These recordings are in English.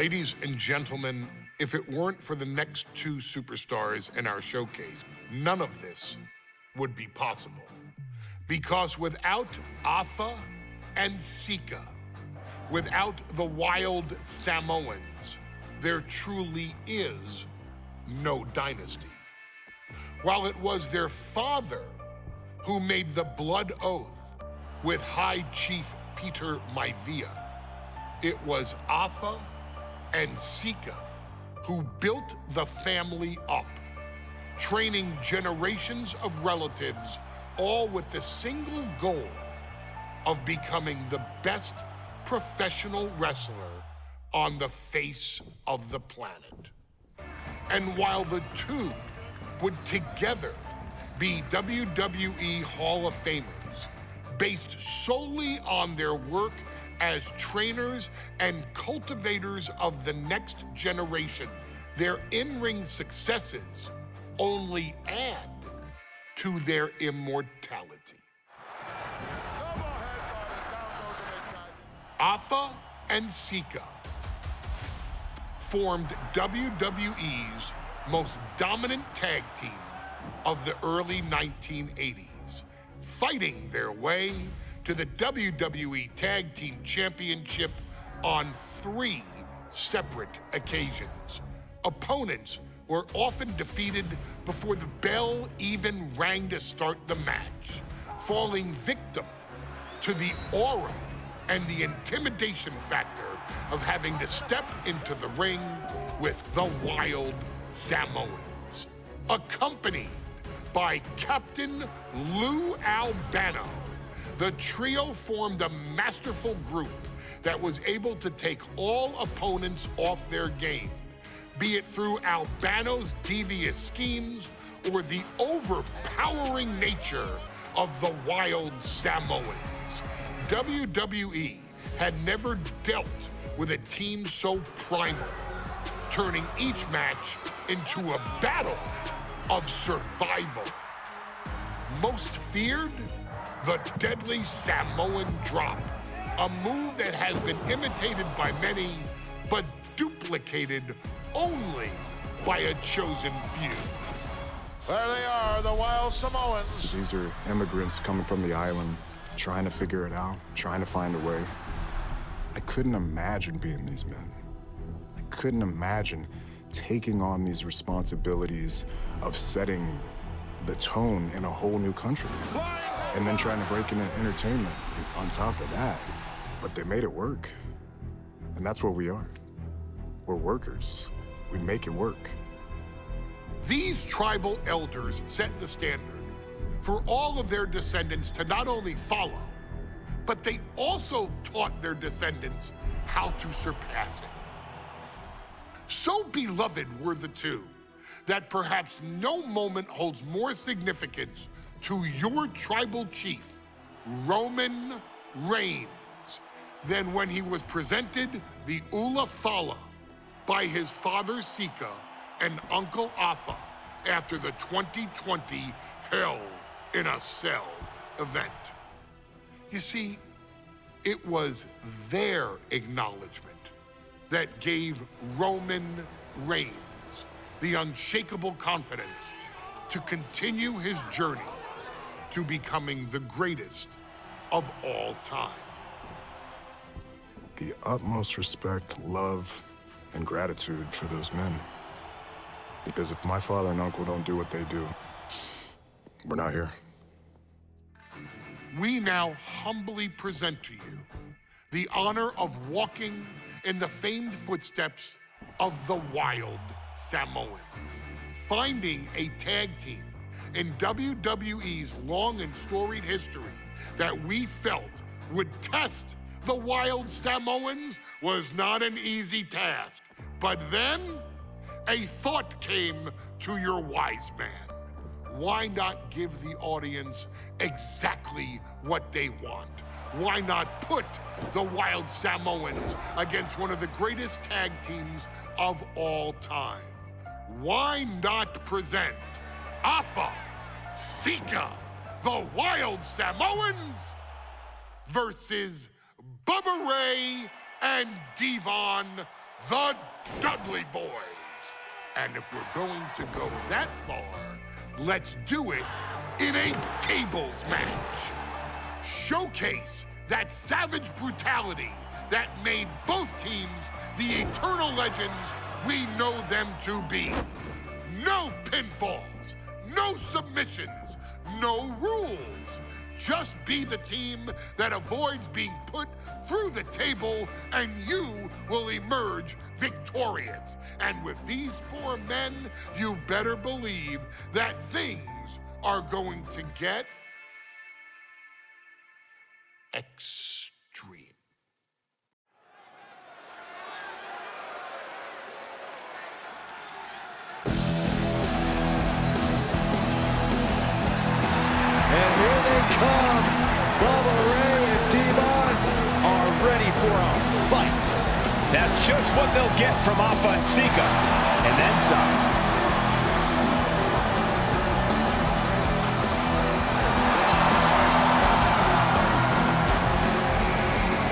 Ladies and gentlemen, if it weren't for the next two superstars in our showcase, none of this would be possible. Because without Afa and Sika, without the wild Samoans, there truly is no dynasty. While it was their father who made the blood oath with High Chief Peter Maivia, it was Afa and Sika who built the family up, training generations of relatives, all with the single goal of becoming the best professional wrestler on the face of the planet. And while the two would together be WWE Hall of Famers, based solely on their work as trainers and cultivators of the next generation, their in-ring successes only add to their immortality. Afa and Sika formed WWE's most dominant tag team of the early 1980s, fighting their way to the WWE Tag Team Championship on 3 separate occasions. Opponents were often defeated before the bell even rang to start the match, falling victim to the aura and the intimidation factor of having to step into the ring with the Wild Samoans, accompanied by Captain Lou Albano. The trio formed a masterful group that was able to take all opponents off their game, be it through Albano's devious schemes or the overpowering nature of the Wild Samoans. WWE had never dealt with a team so primal, turning each match into a battle of survival. Most feared, the deadly Samoan drop, a move that has been imitated by many, but duplicated only by a chosen few. There they are, the Wild Samoans. These are immigrants coming from the island, trying to figure it out, trying to find a way. I couldn't imagine being these men. I couldn't imagine taking on these responsibilities of setting the tone in a whole new country. And then trying to break into entertainment on top of that. But they made it work. And that's what we are. We're workers. We make it work. These tribal elders set the standard for all of their descendants to not only follow, but they also taught their descendants how to surpass it. So beloved were the two that perhaps no moment holds more significance to your tribal chief, Roman Reigns, than when he was presented the Ula Fala by his father Sika and Uncle Afa after the 2020 Hell in a Cell event. You see, it was their acknowledgement that gave Roman Reigns the unshakable confidence to continue his journey to becoming the greatest of all time. The utmost respect, love, and gratitude for those men. Because if my father and uncle don't do what they do, we're not here. We now humbly present to you the honor of walking in the famed footsteps of the Wild Samoans, finding a tag team in WWE's long and storied history that we felt would test the Wild Samoans was not an easy task. But then, a thought came to your wise man. Why not give the audience exactly what they want? Why not put the Wild Samoans against one of the greatest tag teams of all time? Why not present Afa, Sika, the Wild Samoans versus Bubba Ray and Devon the Duddly Boys. And if we're going to go that far, let's do it in a tables match. Showcase that savage brutality that made both teams the eternal legends we know them to be. No pinfalls, no submissions, no rules. Just be the team that avoids being put through the table, and you will emerge victorious. And with these 4 men, you better believe that things are going to get extreme. And here they come. Bubba Ray and Devon are ready for a fight. That's just what they'll get from Alpha and Sika, and then some.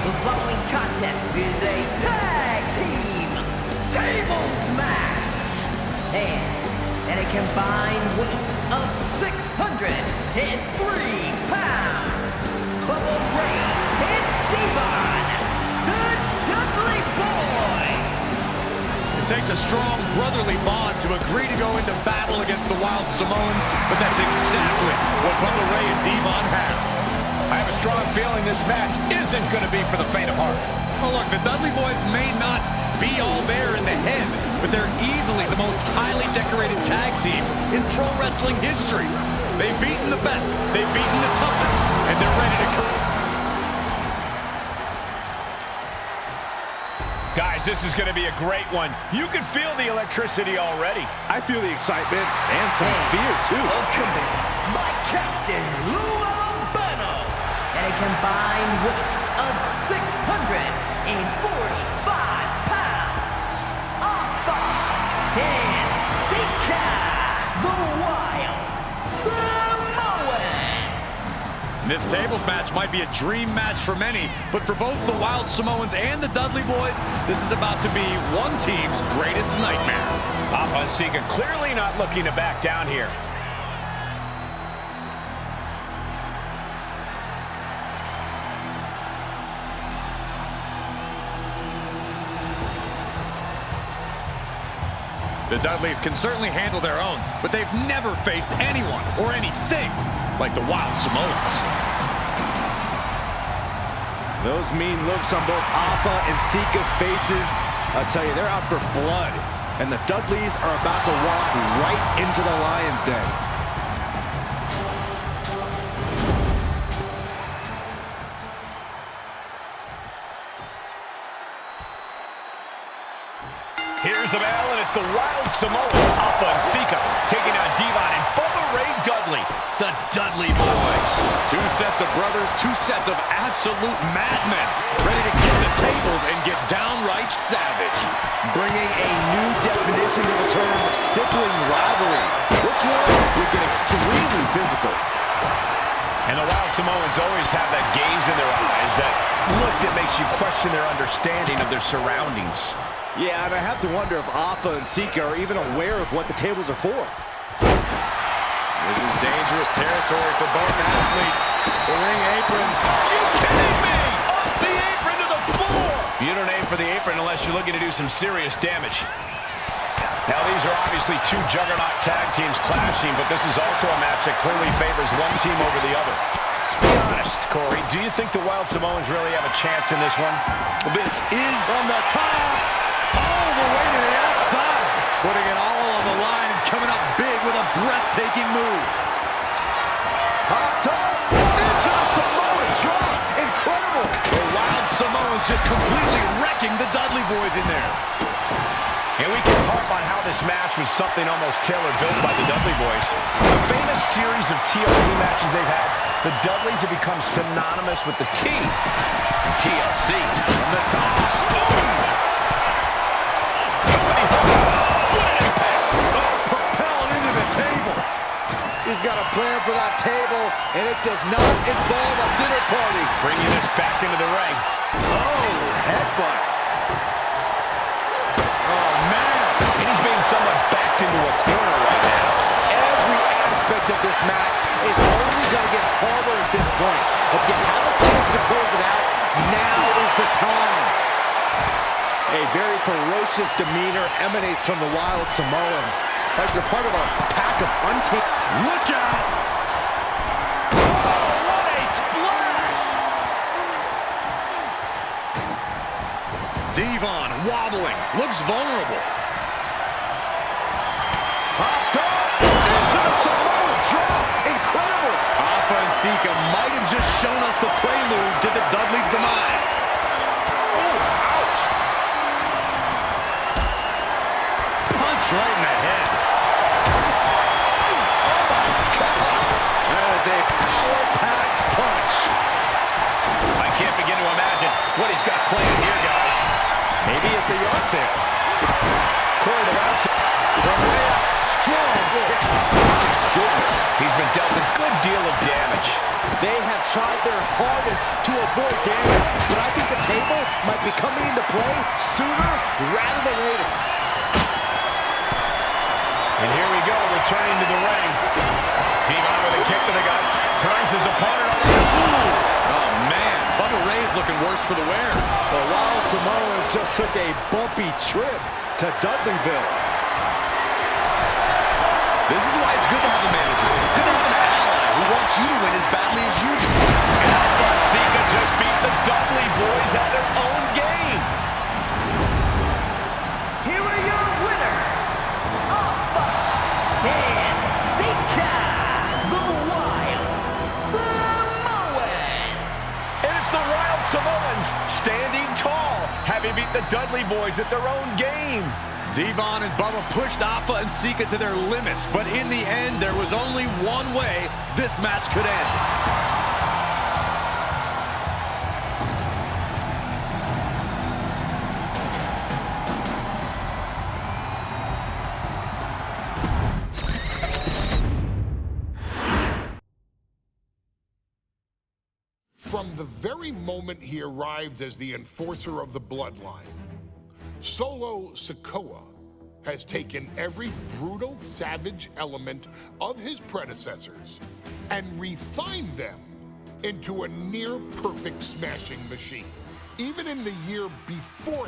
The following contest is a tag team tables match. And a combined weight of 603 pounds. Bubba Ray and Devon, the Duddly Boys. It takes a strong brotherly bond to agree to go into battle against the Wild Samoans, but that's exactly what Bubba Ray and Devon have. I have a strong feeling this match isn't going to be for the faint of heart. Oh, look, the Duddly Boys may not be all there in the head, but they're easily the most highly decorated tag team in pro wrestling history. They've beaten the best, they've beaten the toughest, and they're ready to come. Guys, this is going to be a great one. You can feel the electricity already. I feel the excitement and some fear, too. Welcome by Captain Lou Albano. And a combined weight of 645 pounds. Alpha and Sika, the Wild Samoans. This tables match might be a dream match for many, but for both the Wild Samoans and the Duddly Boys, this is about to be one team's greatest nightmare. Alpha and Sika clearly not looking to back down here. The Dudleys can certainly handle their own, but they've never faced anyone or anything like the Wild Samoans. Those mean looks on both Alpha and Sika's faces, I'll tell you, they're out for blood. And the Dudleys are about to walk right into the lion's den. Here's the bell, and it's the Wild Samoans, Alpha and Sika, taking on Devon and Bubba Ray Duddly, the Duddly Boys. Two sets of brothers, two sets of absolute madmen, ready to get the tables and get downright savage. Bringing a new definition to the term sibling rivalry. This one will get extremely physical. And the Wild Samoans always have that gaze in their eyes, that look that makes you question their understanding of their surroundings. Yeah, and I have to wonder if Alpha and Sika are even aware of what the tables are for. This is dangerous territory for both athletes. The ring apron. Are you kidding me? Off the apron to the floor. You don't aim for the apron unless you're looking to do some serious damage. Now, these are obviously two juggernaut tag teams clashing, but this is also a match that clearly favors one team over the other. To be honest, Corey, do you think the Wild Samoans really have a chance in this one? This is from the top. All the way to the outside. Putting it all on the line and coming up big with a breathtaking move. Up top, into the Samoan drop. Incredible. The Wild Samoans just completely wrecking the Duddly Boys in there. And we can harp on how this match was something almost tailor-built by the Duddly Boys. The famous series of TLC matches they've had, the Dudleys have become synonymous with the T in TLC. From the top. Boom! Propelled into the table. He's got a plan for that table, and it does not involve a dinner party. Bringing this back into the ring. Oh, headbutt. somewhat backed into a corner right now. Every aspect of this match is only going to get harder at this point. If you have a chance to close it out, now is the time. A very ferocious demeanor emanates from the Wild Samoans. Like they're part of a pack of untamed... Look out! Oh, what a splash! Devon wobbling, looks vulnerable. Popped up into the Samoan drop. Incredible! Alpha and Sika might have just shown us the prelude to the Dudley's demise. Oh, ouch! Punch right in the head. That is a power-packed punch. I can't begin to imagine what he's got planned here, guys. Maybe it's a yard sale. Corey, the round from way up. Strong. Goodness, he's been dealt a good deal of damage. They have tried their hardest to avoid damage, but I think the table might be coming into play sooner rather than later. And here we go, returning to the ring. Devon with a kick to the guts. Turns his opponent over. Oh, man. Bubba Ray's looking worse for the wear. The Wild Samoans just took a bumpy trip to Dudleyville. This is why it's good to have a manager. Good to have an ally who wants you to win as badly as you do. Alpha and Sika just beat the Duddly boys at their own game. Here are your winners, Alpha and Sika, the Wild Samoans. And it's the Wild Samoans standing tall, having beat the Duddly boys at their own game. Devon and Bubba pushed Alpha and Sika to their limits, but in the end, there was only one way this match could end. From the very moment he arrived as the enforcer of the bloodline, Solo Sikoa has taken every brutal, savage element of his predecessors and refined them into a near-perfect smashing machine. Even in the year before